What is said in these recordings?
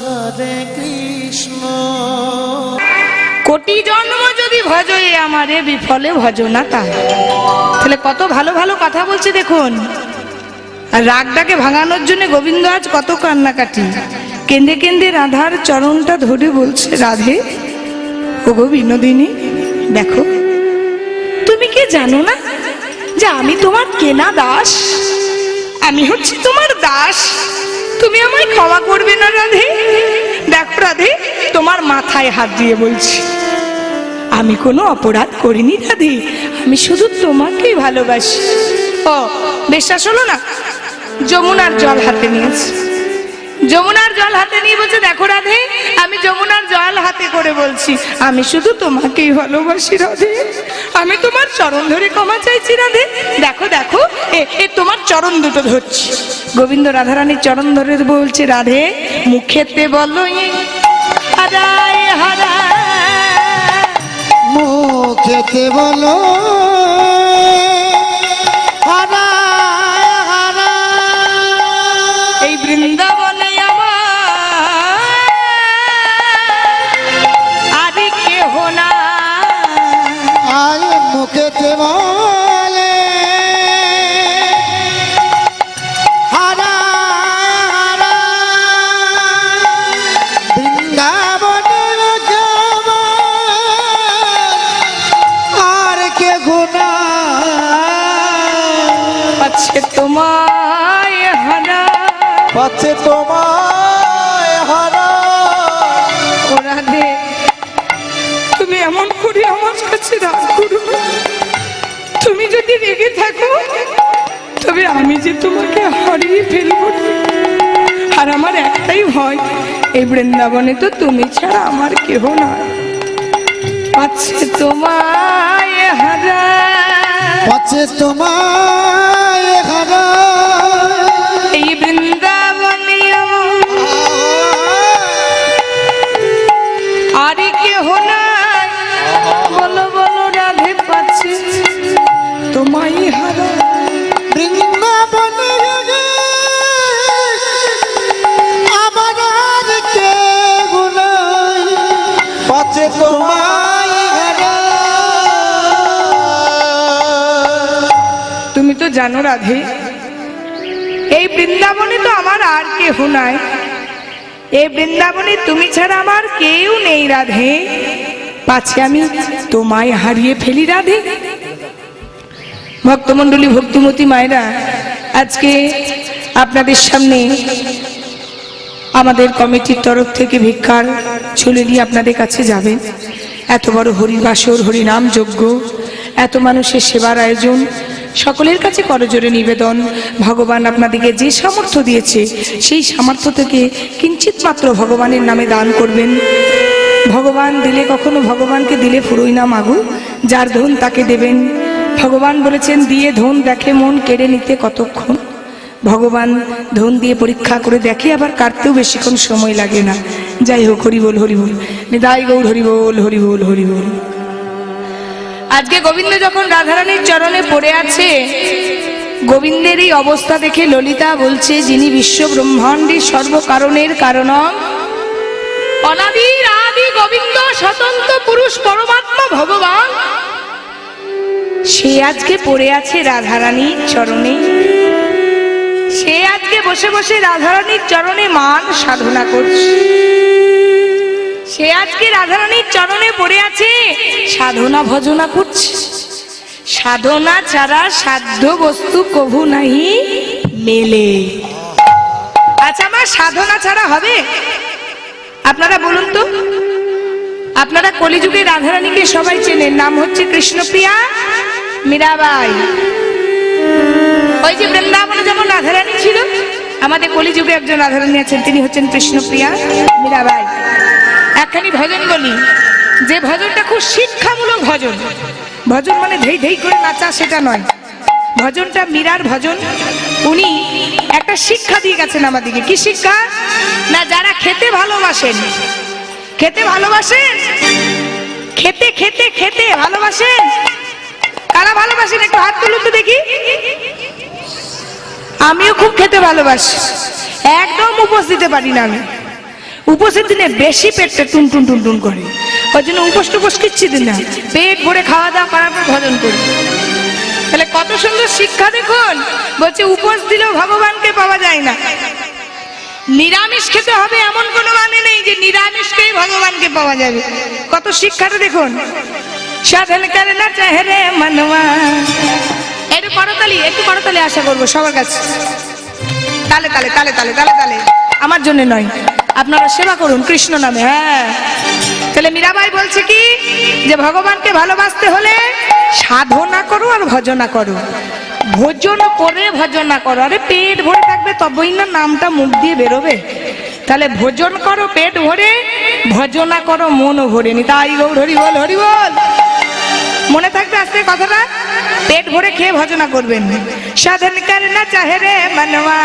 হরে কৃষ্ণ। কোটি জন্ম যদি ভজ এ আমারে বিফলে ভজ না তাই। তাহলে কত ভালো ভালো কথা বলছে দেখুন। আর রাগটাকে ভাঙানোর জন্য গোবিন্দ আজ কত কান্নাকাটি, কেঁদে কেঁদে রাধার চরণটা ধরে বলছে, রাধে ওগো বিনোদিনী, দেখো তুমি কি জানো না যে আমি তোমার কেনা দাস, আমি হচ্ছি তোমার দাস, তুমি আমায় ক্ষমা করবে না রাধে? দেখো রাধে, তোমার মাথায় হাত দিয়ে বলছি, আমি কোনো অপরাধ করিনি রাধে, আমি শুধু তোমাকেই ভালোবাসি। ও বিশ্বাস হলো না? যমুনার জল হাতে নিয়েছে, যমুনার জল হাতে নিয়ে বলছে, দেখো রাধে, আমি যমুনার জল হাতে করে বলছি, আমি শুধু তোমাকেই ভালোবাসি রাধে, আমি তোমার চরণ ধরে ক্ষমা চাইছি রাধে। দেখো দেখো, এ তোমার চরণ দুটো ধরছি। গোবিন্দ রাধারানীর চরণ ধরে বলছে, রাধে মুখেতে বলো হারায় হারায়, মুখেতে বলো হারায় হারায়, এই বৃন্দাবনে আমার আদি কেহ না। আয় মুখেতে বলে হারায় হারায়, বৃন্দাবনের আর কে গুণা পাচ্ছে তোমায় হারা, পাচ্ছে তোমায় হারা। ও রাধে, তুমি এমন করে আমার কাছে রাগ করো না। তুমি যদি রেগে থাকো তবে আমি যে তোমাকে হারিয়ে ফেলবো না। আর আমার একটাই ভয়, এই বৃন্দাবনে তো তুমি ছাড়া আমার কেহ না। পাচ্ছে তোমায় হারা, পাচ্ছে তোমায় হারা, এই বৃন্দাবনে আর কেহ নাই। বলো বলো রাধে, পাচ্ছে তোমায় হারা, বৃন্দাবনে আবার আর কে গুণা পাচ্ছে তোমায় হারা। তুমি তো জানো রাধে, এই বৃন্দাবনে তো আমার আর কেহ নাই, এই বৃন্দাবনে তুমি ছাড়া আমার কেউ নেই রাধে, পাছে আমি তোমায় হারিয়ে ফেলি রাধে। ভক্তমণ্ডলী, ভক্তিমতী মায়েরা, আজকে আপনাদের সামনে আমাদের কমিটির তরফ থেকে ভিক্ষার ঝুলি নিয়ে আপনাদের কাছে যাবেন। এত বড় হরিবাসর, হরিনাম যজ্ঞ, এত মানুষের সেবার আয়োজন, সকলের কাছে করজোড়ে নিবেদন, ভগবান আপনাদেরকে যে সামর্থ্য দিয়েছে সেই সামর্থ্য থেকে কিঞ্চিত মাত্র ভগবানের নামে দান করবেন। ভগবান দিলে কখনো ভগবানকে দিলে ফুরোই না মাগু, যার ধন তাকে দেবেন। ভগবান বলেছেন, দিয়ে ধন দেখে মন, কেড়ে নিতে কতক্ষণ। ভগবান ধন দিয়ে পরীক্ষা করে দেখে, আবার কাটতেও বেশিক্ষণ সময় লাগে না। যাই হোক, হরি বল হরি বল, নিতাই গৌর হরি বল হরি বল হরি বল। আজকে গোবিন্দ যখন রাধারানীর চরণে পড়ে আছে, গোবিন্দের এই অবস্থা দেখে ললিতা বলছে, যিনি বিশ্ব ব্রহ্মাণ্ডের সর্বকারণের কারণম, অনাদির আদি গোবিন্দ স্বতন্ত্র পুরুষ পরমাত্মা ভগবান, সে আজকে পড়ে আছে রাধারানীর চরণে। সে আজকে বসে বসে রাধারানীর চরণে মান সাধনা করছে। সে আজকে রাধারানীর চরণে পড়ে আছে, সাধনা ভজনা করছে। সাধনা ছাড়া সাধ্য বস্তু কভু নাহি মেলে। আচ্ছা, আমার সাধনা ছাড়া হবে? আপনারা বলুন তো, আপনারা কলিযুগে রাধারানীকে সবাই চেনেন, নাম হচ্ছে কৃষ্ণপ্রিয়া মীরাবাই। ওই যে বৃন্দাবনে যেমন রাধারানী ছিল, আমাদের কলিযুগে একজন রাধারানী আছেন, তিনি হচ্ছেন কৃষ্ণপ্রিয়া মীরাবাই। একখানি ভজন বলি, যে ভজনটা খুব শিক্ষামূলক ভজন। ভজন মানে ধেই ধেই করে নাচা, সেটা নয়। ভজনটা মীরার ভজন। উনি একটা শিক্ষা দিয়ে গেছেন আমাদেরকে। কি শিক্ষা? না, যারা খেতে ভালোবাসেন, খেতে ভালোবাসেন, খেতে খেতে খেতে ভালোবাসেন, কারা ভালোবাসেন একটু হাত তুলুন তো দেখি। আমিও খুব খেতে ভালোবাসি, একদম উপোস দিতে পারি না আমি। উপোসের দিনে বেশি পেটটা টুন টুন টুন টুন করে, ওই জন্য উপোস টুপোস কিচ্ছু দিন না, পেট ভরে খাওয়া দাওয়া করার পর ভজন করি। তাহলে কত সুন্দর শিক্ষা দেখুন, বলছে উপোস দিলেও ভগবানকে পাওয়া যায় না, নিরামিষ খেতে হবে এমন কোনো মানে নেই যে নিরামিষকেই ভগবানকে পাওয়া যাবে। কত শিক্ষাটা দেখুন, সাধন করনা চাহে রে মনवा। একটু করতালি আশা করবো সবার কাছে, তালে তালে তালে তালে তালে তালে, আমার জন্য নয়, আপনারা সেবা করুন কৃষ্ণ নামে। হ্যাঁ, তাহলে মীরাবাই বলছে কি যে ভগবানকে ভালোবাসতে হলে সাধনা করো আর ভজনা করো, ভোজন করে ভজনা করো। আরে পেট ভরে থাকবে তবেই না নামটা মুখ দিয়ে বেরোবে। তাহলে ভোজন করো পেট ভরে, ভজনা করো মন ভরে। নি তাই গৌর হরি বল, হরি বল। মনে থাকবে আজকে কথাটা, পেট ভরে খেয়ে ভজনা করবেন। সাধন করনা চাহে রে মনवा,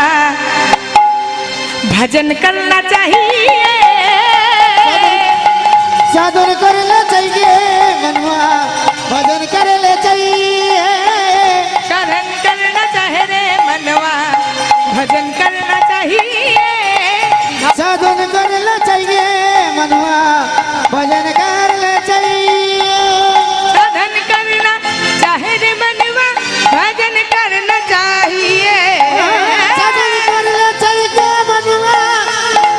भजन करना चाहिए, साधन करना चाहिए मनवा, भजन करना चाहिए। साधन करना चाहे रे मनवा, भजन करना चाहिए, साधन करना चाहिए मनवा, भजन करना चाहिए। साधन करना चाहे रे मनवा, भजन करना चाहिए, साधन करना चाहिए मनवा,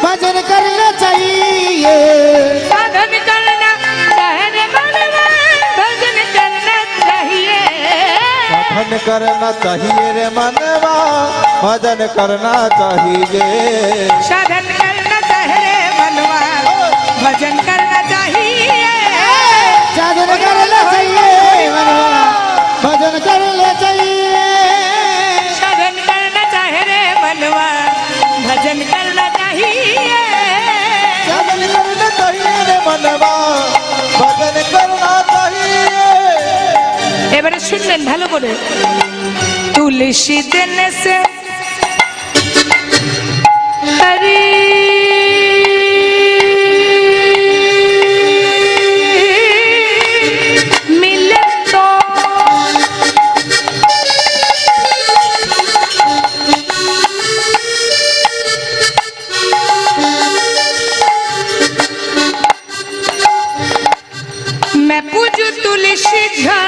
भजन करना चाहिए। साधन करना चाहे रे मनवा, भजन करना चाहिए, साधन करना चाहिए रे मनवा, भजन करना चाहिए। साधन करना चाहे रे मनवा, भजन करना चाहिए, साधन करना चाहिए मनवा, भजन करना चाहिए। साधन करना चाहे रे मनवा, भजन करना चाहिए। साधन करना चाहिए रे मनवा, भजन करना चाहिए। এবারে শুনলেন ভালো করে, তুলসী দেনে সে হরি মিলে তো मैं पूजू तुलसी झा,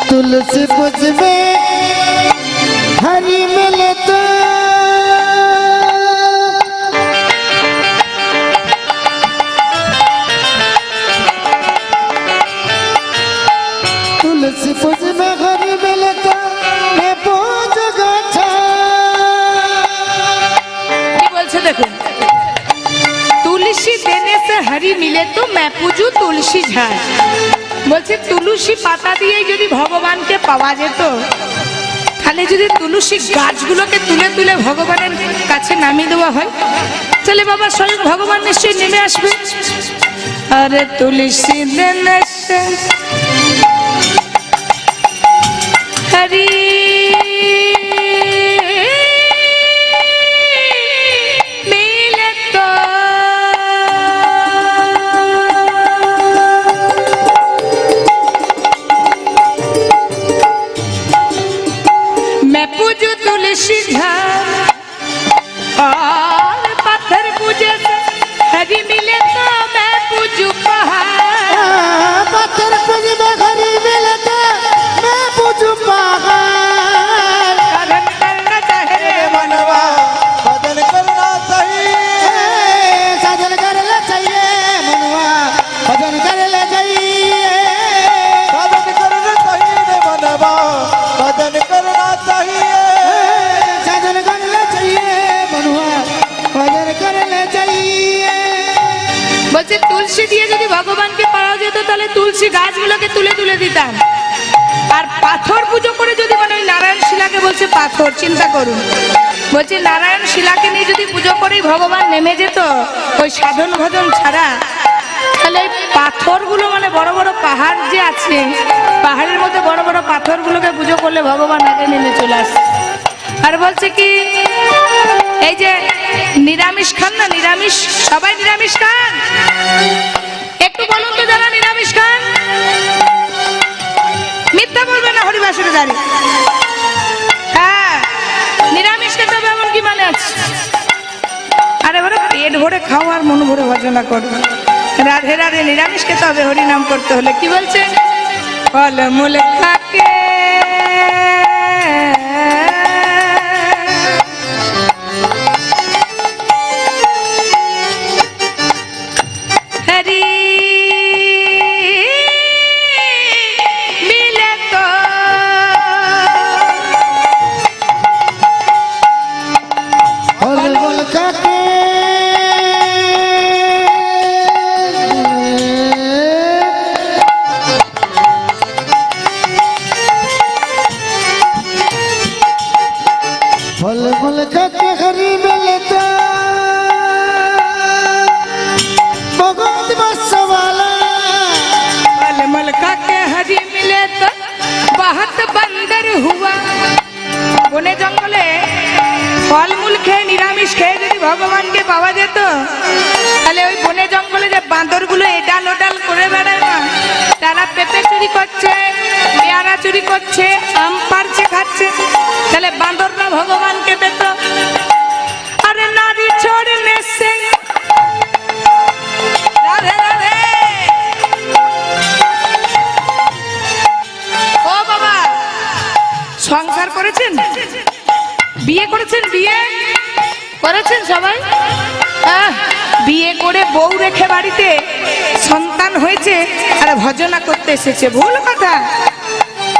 तुलसी पुज में हरि मिले तो तुलसी पुज में हरि मिले तो मैं पूज गच्छा। কি বলছে দেখুন, তুলসী দেনে সে হরি মিলে তো मैं पूजू তুলসী ঝাড়। বলছে তুলসী পাতা দিয়েই যদি ভগবানকে পাওয়া যেত, তাহলে যদি তুলসী গাছগুলোকে তুলে তুলে ভগবানের কাছে নামিয়ে দেওয়া হয়, তাহলে বাবা স্বয়ং ভগবান নিশ্চয়ই নেমে আসবে। আরে তুলসী দেনে সে হরি মিলে তো मैं पूजू तुलसी झाड़, और पत्थर पूजे हरी मिले तो मैं पूजू पहाड़। पत्थर पुज में हरि मिले तो मैं पूजू पहाड़। साधन करना चाहे रे मनवा, भजन करना चाहिए। साधन करना चाहिए मनवा, भजन करना चाहिए। साधन करना चाहिए रे मनवा, भजन करना चाहिए। साधन करना चाहिए मनवा, भजन करना चाहिए। বলছে তুলসী দিয়ে যদি ভগবানকে পাওয়া যেত, তাহলে তুলসী গাছগুলোকে তুলে তুলে দিতাম। আর পাথর পুজো করে যদি, মানে ওই নারায়ণ শিলাকে বলছে পাথর, চিন্তা করুন, বলছে নারায়ণ শিলাকে নিয়ে যদি পুজো করেই ভগবান নেমে যেত ওই সাধন ভজন ছাড়া, তাহলে এই পাথরগুলো, মানে বড় বড় পাহাড় যে আছে, পাহাড়ের মধ্যে বড় বড় পাথরগুলোকে পুজো করলে ভগবান আগে নেমে চলে আসে। আর বলছে কি, এই যে নিরামিষ খান না, নিরামিষ, সবাই নিরামিষ খান, একটু বলুন তো যারা নিরামিষ খান, মিথ্যা বলবে না হরিবাসরে দাঁড়িয়ে। ভরে খাও আর মন ভরে ভজনা করো। রাধে রাধে। নিরামিষ খেতে হবে হরিনাম করতে হলে। কি বলছে? ফলমূল খাকে হরি মিলে তো ফলমূল খাকে फल खाके हरी मिलता भगवत बसवाला फल खाके हरी मिले तो बहुत बंदर हुआ। বনে জঙ্গলে ফলমূল খেয়ে নিরামিষ খেয়ে যদি ভগবানকে পাওয়া যেত তাহলে ওই বনে জঙ্গলে যে বাঁদরগুলো এডাল ওডাল করে বেড়ায় না, তারা পেঁপে চুরি করছে, পেয়ারা চুরি করছে, আম পাড়ছে খাচ্ছে, তাহলে বাঁদররা ভগবানকে পেত। আরে নারী छोड़ने से রাধে রাধে। ও বাবা, সংসার করেছেন? বিয়ে করেছেন? বিয়ে করেছেন সবাই? বিয়ে করে বউ রেখে বাড়িতে সন্তান হয়েছে আর ভজনা করতে এসেছে, ভুল কথা।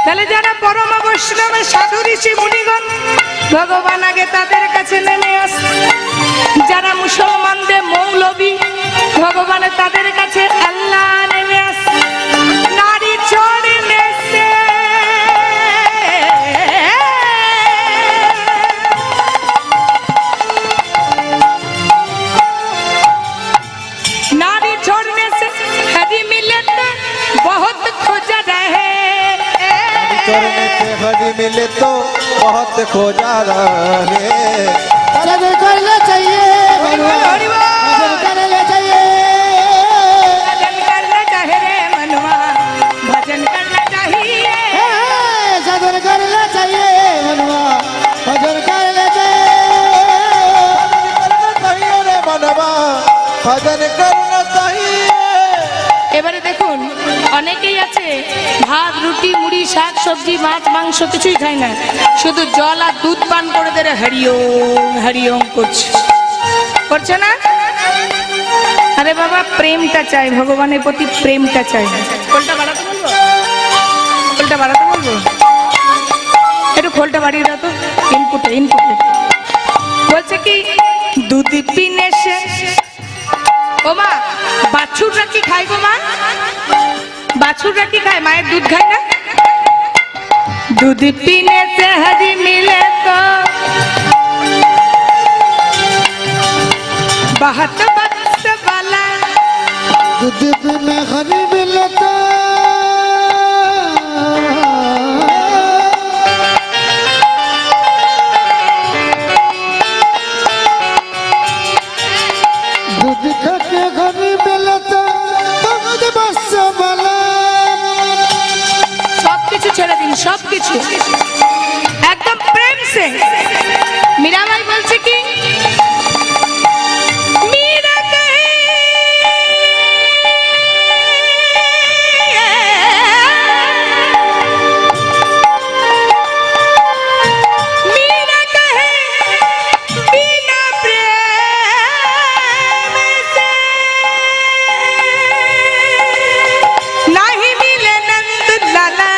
তাহলে যারা পরম বৈষ্ণব সাধু ঋষি মুনিগণ ভগবান আগে তাদের কাছে নেমে আসে। যারা মুসলমানদের মৌলবী ভগবান তাদের কাছে আল্লাহ নেমে আসে। নারী छोड़ने से नारी छोड़ने से हरी मिलत बहुत खोजा रहे। करने से हरी मिले तो बहुत खोजा रहे। भजन करना चाहिए हरि बोल। भजन करना चाहिए भजन करना चाहे रे मनवा, भजन करना चाहिए। भजन करना चाहिए मनवा भजन करना चाहिए करना चाहिए रे मनवा, भजन करना चाहिए। এবারে দেখুন, অনেকেই আছে ভাত রুটি মুড়ি শাক সবজি মাছ মাংস কিছুই খায় না, শুধু জল আর দুধ পান করে দেরে হরিওম হরিওম করছে, করছে না? আরে বাবা, প্রেমটা চাই, ভগবানের প্রতি প্রেমটা চাই। খোলটা বাড়াতে বলবো? খোলটা বাড়াতে বলবো? একটু খোলটা বাড়িয়ে দাও তো, ইনপুটে ইনপুটে। বলছে কি দুধ পিনে সে, ও মা বাছুররা কি খায় গো মা? বাছুররা কি খায়? মায়ের দুধ খায় না? दूध पीने से हरी मिले तो बहुत बख्श वाला। दूध में हरी मिलता दूध खाके हरी मिलता बहुत बसवाला। সবকিছু ছেড়ে দিন, সবকিছু একদম প্রেম সে। মীরাবাই বলছে কি মীরা कहे बिना प्रेम से नहीं मिले नंद लाला।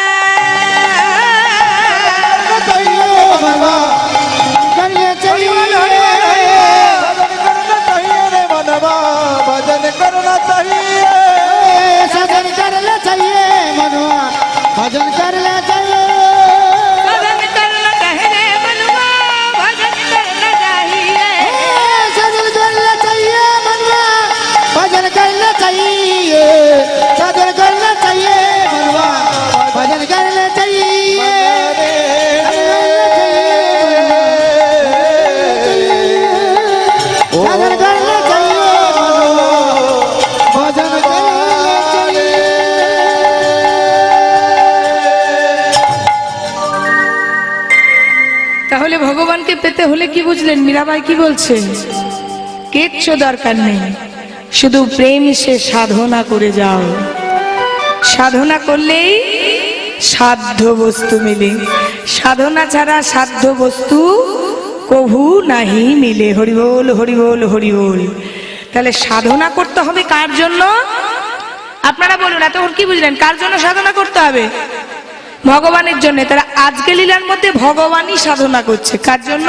करना चाहिए भजन करना चाहिए मनवा, भजन करना चाहिए। भजन करना चाहिए भजन करना चाहिए मनवा, भजन करना चाहिए। भजन करना चाहिए मनवा भजन करना चाहिए भजन करना चाहिए भजन करना चाहिए। তাহলে ভগবানকে পেতে হলে কি বুঝলেন? মীরাবাই কি বলছে? কিচ্ছু দরকার নেই, শুধু প্রেম সে সাধনা করে যাও। সাধনা করলেই সাধ্য বস্তু মিলে, সাধনা ছাড়া সাধ্য বস্তু কভু নাহি মিলে। হরি বল, হরি বল, হরি বল। তাহলে সাধনা করতে হবে কার জন্য? আপনারা বলুন, এত কি বুঝলেন? কার জন্য সাধনা করতে হবে? ভগবানের জন্য। তারা আজকে লীলার মধ্যে ভগবানই সাধনা করছে। কার জন্য?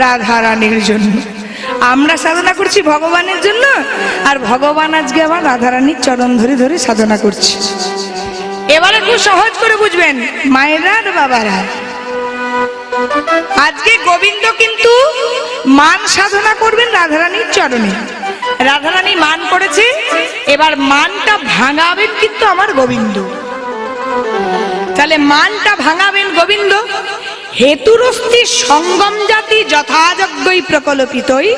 রাধা রানীর জন্য। আমরা সাধনা করছি ভগবানের জন্য, আর ভগবান আজকে আবার রাধা রানীর চরণ ধরে ধরে সাধনা করছে। এবারে খুব সহজ করে বুঝবেন মায়েরা আর বাবারা, আজকে গোবিন্দ কিন্তু মান সাধনা করবেন রাধারানীর চরণে। রাধারানী মান করেছে, এবার মানটা ভাঙাবেন কিন্তু আমার গোবিন্দ। তাহলে মানটা ভাঙাবেন গোবিন্দ। হেতুরস্তি সঙ্গম জাতি যথাযজ্ঞই প্রকল্পিতই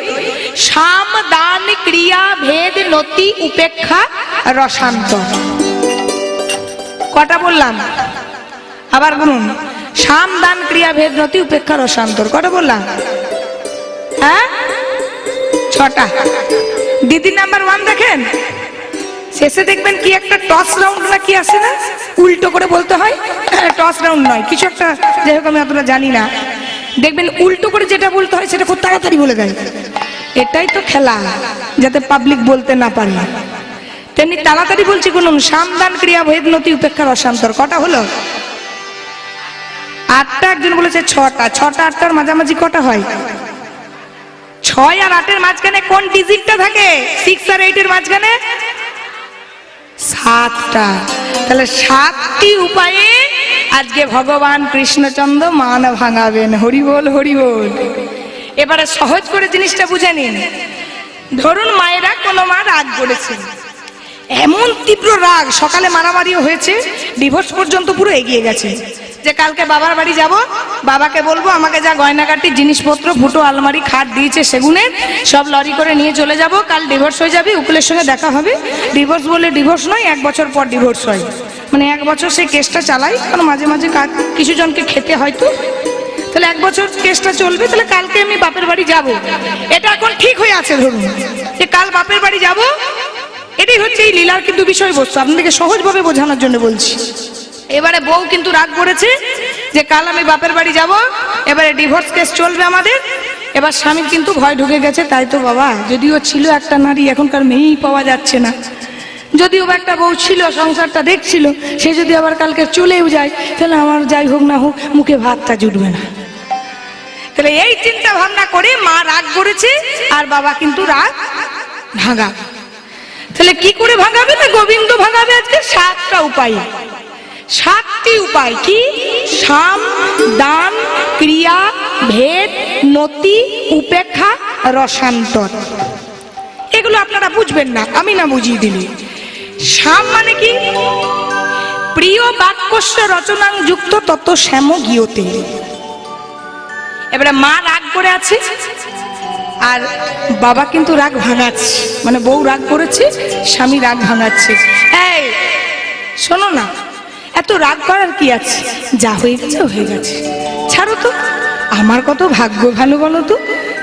সাম দান ক্রিয়া ভেদ নতি উপেক্ষা রসান্তর। কটা বললাম? আবার বলুন, সাম দান ক্রিয়া ভেদ নতি উপেক্ষা রসান্তর। কটা বললাম? হ্যাঁ, 6টা। দিদি নাম্বার 1 দেখেন, শেষে দেখবেন কি একটা টস রাউন্ড না কি আসে না, উল্টো করে বলতে হয়। টস রাউন্ড নয়, কিছু একটা, যাই হোক আমি অতটা জানি না। দেখবেন উল্টো করে যেটা বলতে হয় সেটা খুব তাড়াতাড়ি বলে দেয়। এটাই তো খেলা, যাতে পাবলিক বলতে না পারে। তেমনি তাড়াতাড়ি বলছি, বলুন সামদান ক্রিয়া ভেদ নতি উপেক্ষা রসান্তর। কটা হলো? 8টা। একজন বলেছে 6টা। 6টা 8টার মাঝামাঝি কটা হয়? 6 আর 8-এর মাঝখানে কোন ডিজিটটা থাকে? 6 আর 8-এর মাঝখানে 7টা। তাহলে 7টি উপায়ে আজকে ভগবান কৃষ্ণচন্দ্র মান ভাঙাবেন। হরি বল, হরি বল। এবারে সহজ করে জিনিসটা বুঝে নিন। ধরুন মায়েরা কোনো মা রাগ করেছেন, এমন তীব্র রাগ, সকালে মারামারিও হয়েছে, ডিভোর্স পর্যন্ত পুরো এগিয়ে গেছে, যে কালকে বাবার বাড়ি যাব, বাবাকে বলবো আমাকে যা গয়নাগাটির জিনিসপত্র, ফুটো আলমারি খাট দিয়েছে সেগুনের সব লরি করে নিয়ে চলে যাব, কাল ডিভোর্স হয়ে যাবে, উকিলের সঙ্গে দেখা হবে। ডিভোর্স বলে ডিভোর্স নয়, 1 বছর পর ডিভোর্স হয়। মানে 1 বছর সেই কেসটা চালাই, কারণ মাঝে মাঝে কিছু জনকে খেতে হয়তো, তাহলে 1 বছর কেসটা চলবে। তাহলে কালকে আমি বাপের বাড়ি যাব, এটা এখন ঠিক হয়ে আছে। ধরুন যে কাল বাপের বাড়ি যাব, এটাই হচ্ছে এই লীলার কিন্তু বিষয়বস্তু, আপনাদেরকে সহজভাবে বোঝানোর জন্য বলছি। এবারে বউ কিন্তু রাগ করেছে যে কাল আমি বাপের বাড়ি যাব, এবারে ডিভোর্স কেস চলবে আমাদের। এবার স্বামীর কিন্তু ভয় ঢুকে গেছে, তাই তো বাবা, যদিও ছিল একটা নারী, এখনকার মেয়েই পাওয়া যাচ্ছে না। যদিও একটা বউ ছিল, সংসারটা দেখছিল, সে যদি আবার কালকে চলেও যায়, তাহলে আমার যাই হোক না হোক মুখে ভাতটা জুটবে না। তাহলে এই চিন্তা ভাবনা করে মা রাগ করেছে, আর বাবা কিন্তু রাগ ভাঙা। তাহলে কি করে ভাঙাবে? না গোবিন্দ ভাঙাবে আজকে 7টা উপায়। 7টি উপায় কি? সাম দান ক্রিয়া ভেদ নতি উপেক্ষা রসান্তর। এগুলো আপনারা বুঝবেন না, আমি না বুঝিয়ে দিলি। সাম মানে কি? প্রিয় বাক্যস্য রচনাং যুক্ত তত শ্যাম গিয়তে। এবারে মা রাগ করে আছে, আর বাবা কিন্তু রাগ ভাঙাচ্ছে, মানে বউ রাগ করেছে, স্বামী রাগ ভাঙাচ্ছে। এই শোনো না, এত রাগ করার কি আছে? যা হয়ে গেছে হয়ে গেছে, ছাড়ো তো। আমার কত ভাগ্য ভালো বলো তো,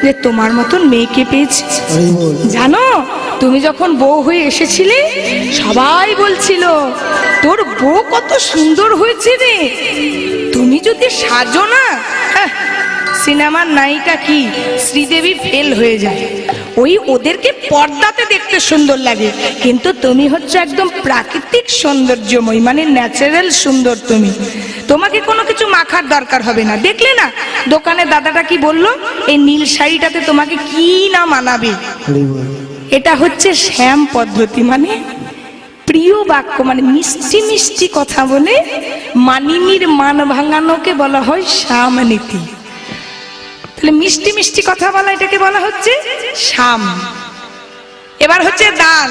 যে তোমার মতন মেয়েকে পেয়েছি। জানো, তুমি যখন বউ হয়ে এসেছিলে সবাই বলছিল তোর বউ কত সুন্দর হয়েছে রে, তুমি যদি সাজো না, সিনেমার নায়িকা কি শ্রীদেবী ফেল হয়ে যায়। ওই ওদেরকে পর্দাতে দেখতে সুন্দর লাগে, কিন্তু তুমি হচ্ছে একদম প্রাকৃতিক সৌন্দর্যময়, মানে ন্যাচারাল সুন্দর। তোমাকে কোনো কিছু মাখার দরকার হবে না। দেখলে না দোকানে দাদাটা কি বললো, এই নীল শাড়িটাতে তোমাকে কি না মানাবে। এটা হচ্ছে শ্যাম পদ্ধতি, মানে প্রিয় বাক্য, মানে মিষ্টি মিষ্টি কথা বলে মানিনীর মান ভাঙানোকে বলা হয় শ্যাম নীতি। তাহলে মিষ্টি মিষ্টি কথা বলা, এটাকে বলা হচ্ছে সাম। এবার হচ্ছে দান।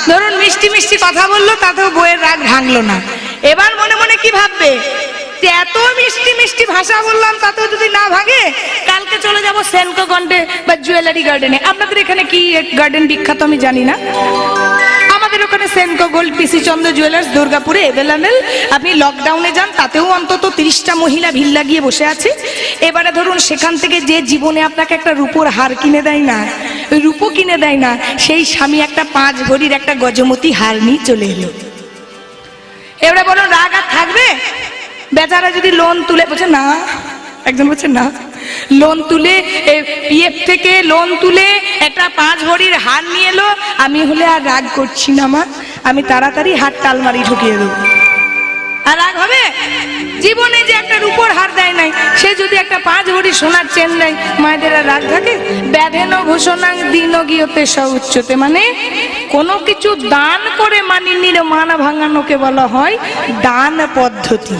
ধরুন মিষ্টি মিষ্টি কথা বললো, তাতেও বউয়ের রাগ ভাঙলো না। এবার মনে মনে কি ভাববে, যে এত মিষ্টি মিষ্টি ভাষা বললাম তাতেও যদি না ভাঙে, কালকে চলে যাব সেনকো গন্ডে বা জুয়েলারি গার্ডেনে। আপনাদের এখানে কি গার্ডেন বিখ্যাত আমি জানি না, আমাদের ওখানে সেনকো গোল্ড পিসি চন্দ্র জুয়েলার্স দুর্গাপুরে অ্যাভেলেবেল। আপনি লকডাউনে যান, তাতেও অন্তত 30টা মহিলা ভিড় লাগিয়ে বসে আছে। এবারে ধরুন সেখান থেকে যে জীবনে আপনাকে একটা রূপোর হার কিনে দেয় না, রূপো কিনে দেয় না, সেই স্বামী একটা 5 ভরির একটা গজমতি হার নিয়ে চলে এলো। এবারে বলো রাগ আর থাকবে? বেচারা যদি লোন তুলে, বলছে না, একজন বলছে না, লোন তুলে পিএফ থেকে লোন তুলে একটা 5 ভরির হার নিয়ে এলো, আমি হলে আর রাগ করছি না মা, আমি তাড়াতাড়ি হারটা আলমারি ঢুকিয়ে দেবো। আর রাগ হবে? জীবনে যে একটা রূপোর হার দেয় নাই, সে যদি একটা 5 ভরি সোনার চেন দেয়, মায়েদের আর রাগ থাকে? ব্যাধেন ভূষণাং দিন গিয়তে স উচ্চতে, মানে কোনো কিছু দান করে মানিনীর মান ভাঙানোকে বলা হয় দান পদ্ধতি।